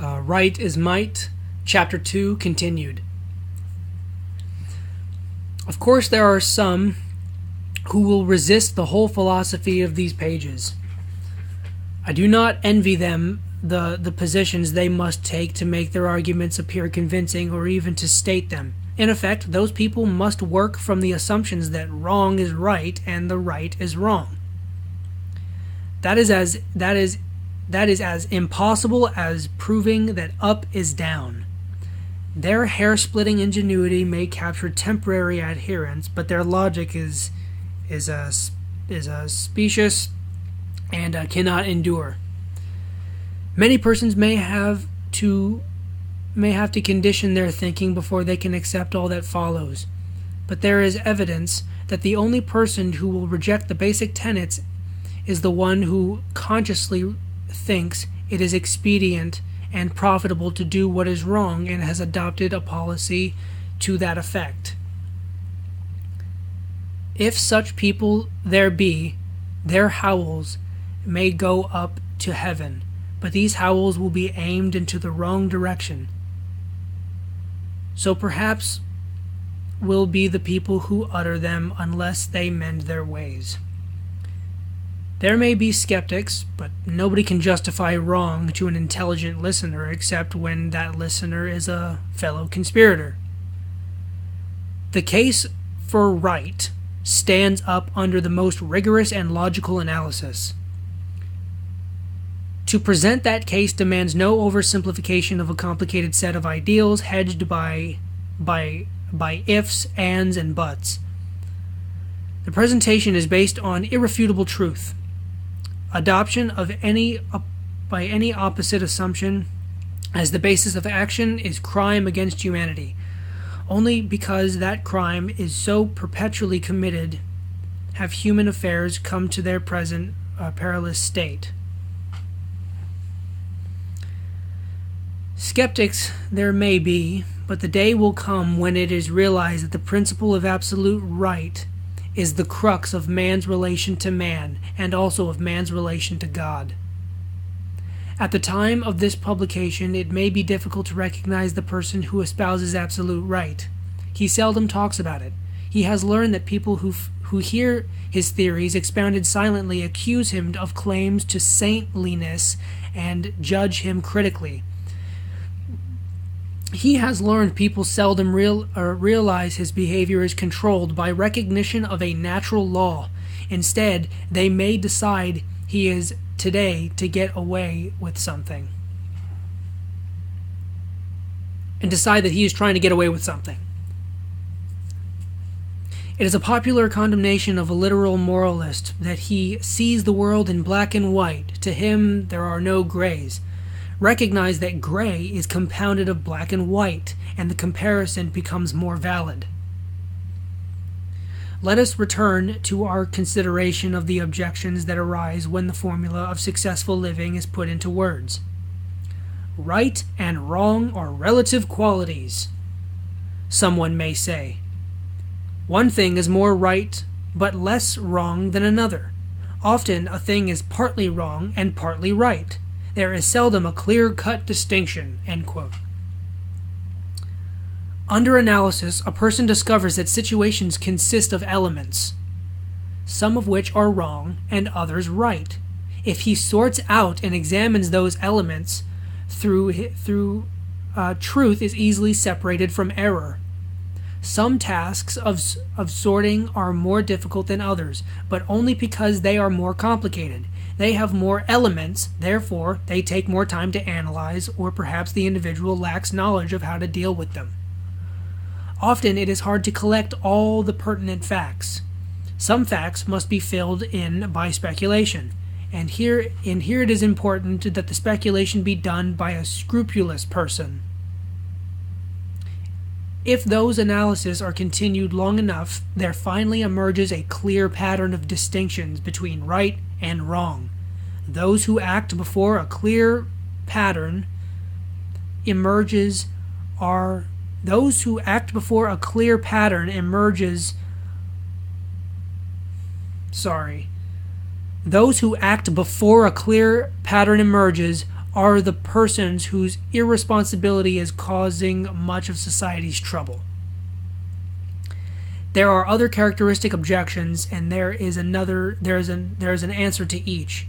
Right is Might, Chapter 2, continued. Of course, there are some who will resist the whole philosophy of these pages. I do not envy them the positions they must take to make their arguments appear convincing or even to state them. In effect, those people must work from the assumptions that wrong is right and the right is wrong. That is as impossible as proving that up is down. Their hair-splitting ingenuity may capture temporary adherents, but their logic is specious and cannot endure. Many persons may have to condition their thinking before they can accept all that follows, but there is evidence that the only person who will reject the basic tenets is the one who consciously thinks it is expedient and profitable to do what is wrong and has adopted a policy to that effect. If such people there be, their howls may go up to heaven, but these howls will be aimed into the wrong direction. So perhaps will be the people who utter them unless they mend their ways. There may be skeptics, but nobody can justify wrong to an intelligent listener except when that listener is a fellow conspirator. The case for right stands up under the most rigorous and logical analysis. To present that case demands no oversimplification of a complicated set of ideals hedged by ifs, ands, and buts. The presentation is based on irrefutable truth. Adoption of any opposite assumption as the basis of action is crime against humanity. Only because that crime is so perpetually committed have human affairs come to their present perilous state. Skeptics there may be, but the day will come when it is realized that the principle of absolute right is the crux of man's relation to man and also of man's relation to God. At the time of this publication, it may be difficult to recognize the person who espouses absolute right. He seldom talks about it. He has learned that people who hear his theories expounded silently accuse him of claims to saintliness and judge him critically. He has learned people seldom realize his behavior is controlled by recognition of a natural law. Instead, they may decide he is today to get away with something. And decide that he is trying to get away with something. It is a popular condemnation of a literal moralist that he sees the world in black and white. To him, there are no grays. Recognize that gray is compounded of black and white, and the comparison becomes more valid. Let us return to our consideration of the objections that arise when the formula of successful living is put into words. Right and wrong are relative qualities, someone may say. One thing is more right but less wrong than another. Often a thing is partly wrong and partly right. There is seldom a clear-cut distinction. End quote. Under analysis, a person discovers that situations consist of elements, some of which are wrong and others right. If he sorts out and examines those elements, truth is easily separated from error. Some tasks of sorting are more difficult than others, but only because they are more complicated. They have more elements, therefore they take more time to analyze, or perhaps the individual lacks knowledge of how to deal with them. Often it is hard to collect all the pertinent facts. Some facts must be filled in by speculation, and here it is important that the speculation be done by a scrupulous person. If those analyses are continued long enough, there finally emerges a clear pattern of distinctions between right and wrong. Those who act before a clear pattern emerges are those who act before a clear pattern emerges Those who act before a clear pattern emerges are the persons whose irresponsibility is causing much of society's trouble. There are other characteristic objections, and there is an answer to each.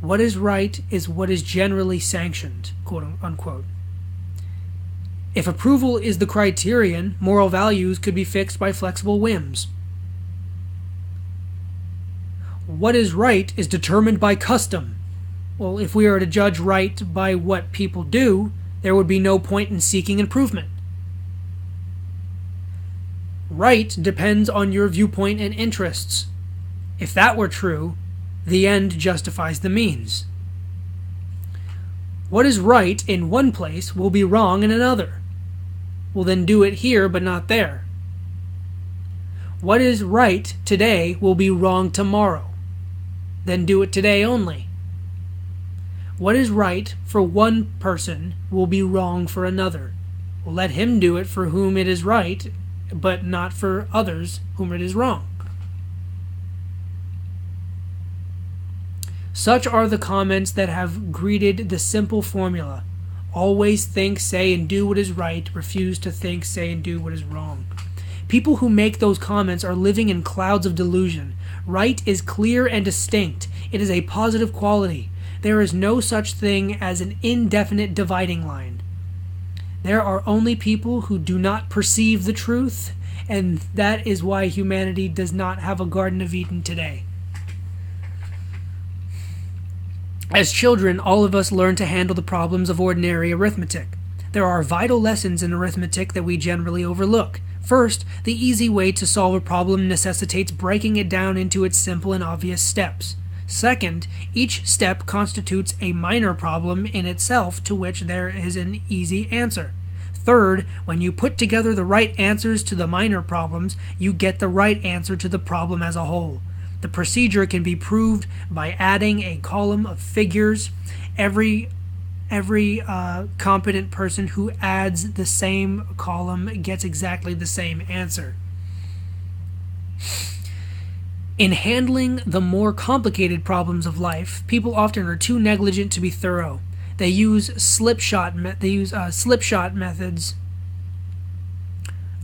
What is right is what is generally sanctioned, quote unquote. If approval is the criterion, moral values could be fixed by flexible whims. What is right is determined by custom. Well, if we are to judge right by what people do, there would be no point in seeking improvement. Right depends on your viewpoint and interests. If that were true, the end justifies the means. What is right in one place will be wrong in another. Well, then do it here but not there. What is right today will be wrong tomorrow. Then do it today only. What is right for one person will be wrong for another. Well, let him do it for whom it is right, but not for others whom it is wrong. Such are the comments that have greeted the simple formula: always think, say, and do what is right, refuse to think, say, and do what is wrong. People who make those comments are living in clouds of delusion. Right is clear and distinct. It is a positive quality. There is no such thing as an indefinite dividing line. There are only people who do not perceive the truth, and that is why humanity does not have a Garden of Eden today. As children, all of us learn to handle the problems of ordinary arithmetic. There are vital lessons in arithmetic that we generally overlook. First, the easy way to solve a problem necessitates breaking it down into its simple and obvious steps. Second, each step constitutes a minor problem in itself to which there is an easy answer. Third, when you put together the right answers to the minor problems, you get the right answer to the problem as a whole. The procedure can be proved by adding a column of figures. Every competent person who adds the same column gets exactly the same answer. In handling the more complicated problems of life, people often are too negligent to be thorough. They use slipshot methods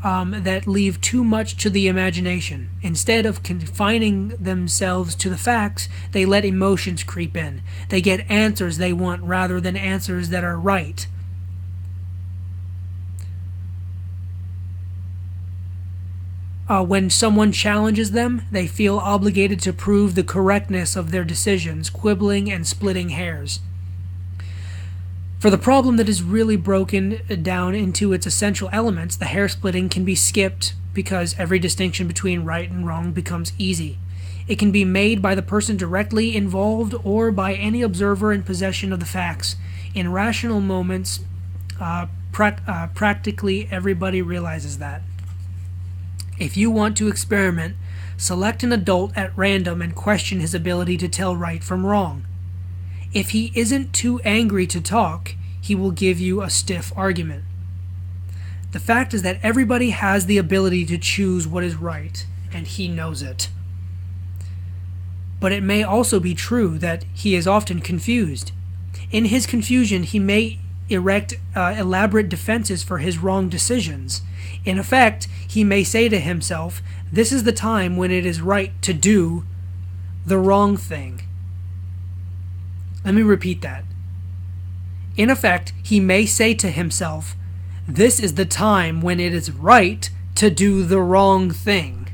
that leave too much to the imagination. Instead of confining themselves to the facts, they let emotions creep in. They get answers they want rather than answers that are right. When someone challenges them, they feel obligated to prove the correctness of their decisions, quibbling and splitting hairs. For the problem that is really broken down into its essential elements, the hair splitting can be skipped because every distinction between right and wrong becomes easy. It can be made by the person directly involved or by any observer in possession of the facts. In rational moments, practically everybody realizes that. If you want to experiment, select an adult at random and question his ability to tell right from wrong. If he isn't too angry to talk, he will give you a stiff argument. The fact is that everybody has the ability to choose what is right, and he knows it. But it may also be true that he is often confused. In his confusion, he may erect elaborate defenses for his wrong decisions. In effect, he may say to himself, "This is the time when it is right to do the wrong thing." Let me repeat that. In effect, he may say to himself, "This is the time when it is right to do the wrong thing."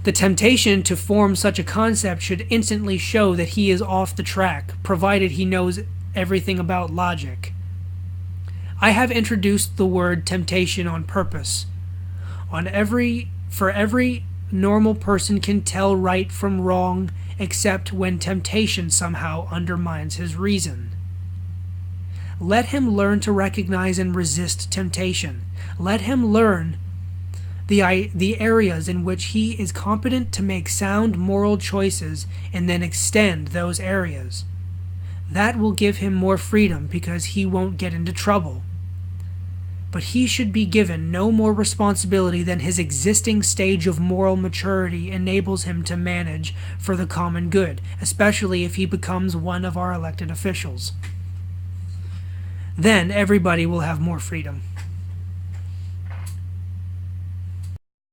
The temptation to form such a concept should instantly show that he is off the track, provided he knows everything about logic. I have introduced the word temptation on purpose. For every normal person can tell right from wrong, except when temptation somehow undermines his reason. Let him learn to recognize and resist temptation. Let him learn the areas in which he is competent to make sound moral choices and then extend those areas. That will give him more freedom because he won't get into trouble. but he should be given no more responsibility than his existing stage of moral maturity enables him to manage for the common good, especially if he becomes one of our elected officials. Then everybody will have more freedom.